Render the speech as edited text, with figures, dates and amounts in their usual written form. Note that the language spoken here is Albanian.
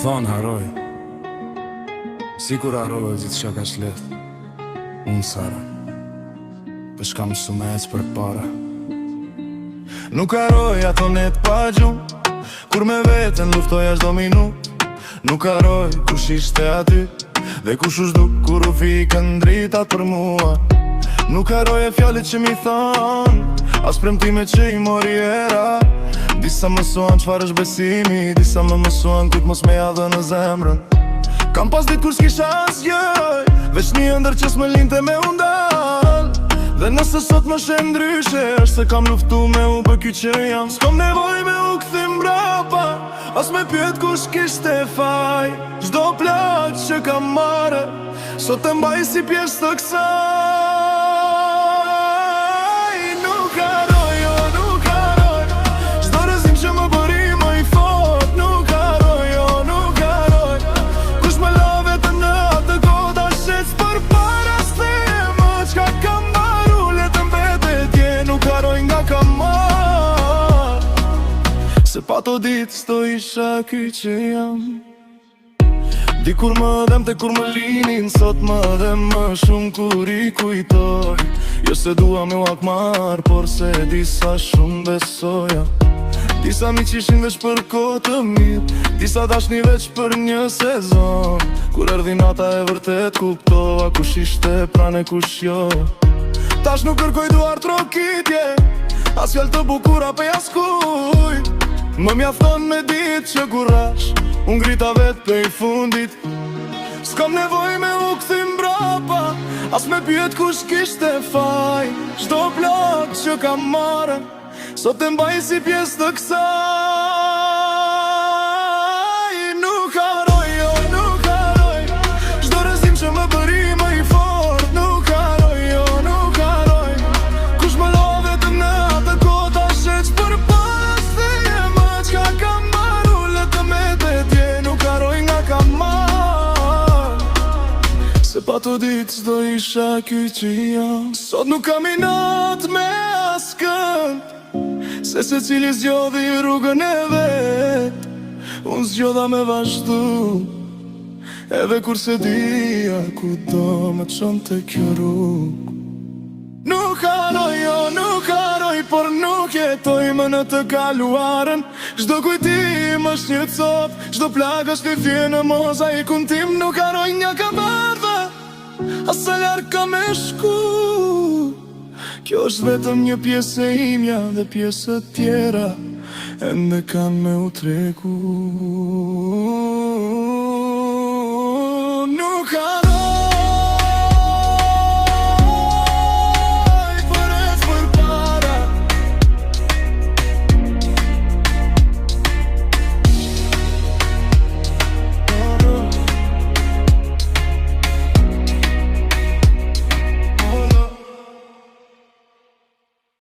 thonë haroj, si kur haroj gjithë që ka shlet. Unë Sara, për shka më sumec për para. Nuk haroj ato net pa gjumë, kur me vetën luftoj ashtë do minut. Nuk haroj kush ishte aty, dhe kush u shduk kur u fikën dritat për mua. Nuk haroj e fjallit që mi thonë, as premtime që i mori era. Disa mësuan qfar është besimi, disa më mësuan kujt mos me jadhe në zemrën. Kam pas dit kur s'kisha asgjë, veç një ëndër që s'më linte me undal. Dhe nëse sot më shen ndryshe, është se kam luftu me u për ky që jam. S'kom nevoj me u këthim mbrapa, as me pyet kush kishte faj. Çdo plaq që kam marrë, sot e mbaj si pjesë të kësaj. Nuk haroj, jo nuk haroj, çdo rrezim që më bëri më i fort. Nuk haroj, jo nuk haroj, kush më la vetëm në atë kohë ta shec përpara s'thej më çka kam marru, letë mbetet je. Nuk haroj nga kam marr, se pa to ditë s'do isha ky që jam. Dikur më dhem te kur më linin, sot më dhem më shumë kur i kujtoj. Jo se dua me u akmar, por se disa shumë besoja. Disa mi qishin veç për kohë të mirë, disa dashni veç për një sezon. Kur erdhi nata e vërtet kuptova kush ishte prane kush jo. Tash nuk kërkoj duar trokitje, as fjall të bukura pe jaskuj. Më mjafton me dit që kurash, unë grita vet pe i fundit. S'kam nevoj me u këthim brapa, as me pyet kush kishte faj. Çdo plak që kam marrë, sot e mbaj si pjesë të kësaj. Nuk haroj, jo nuk haroj, çdo rrezim që më bëri më i fort. Nuk haroj, jo nuk haroj, kush më la vetëm në atë kohë ta shec përpara s'thej më çka kam marru, letë mbetet je. Nuk haroj nga kam marr, se pa to ditë s'do isha ky që jam. Sot nuk kam inat me askënd, se se cili zgjodhi rrugën e vet. Unë zgjodha me vazhdu, edhe kur se dija ku do më çon te kjo rrugë. Nuk haroj, jo nuk haroj, por nuk jetoj më në të kaluarën. Çdo kujtim është një cop, çdo plagë është një fje në mozaikun tim. Nuk haroj nga kam ardhe, as sa larg kam me shku. Kjo është vetëm një pjesë e imja, dhe pjesët tjera ende kanë me u tregu.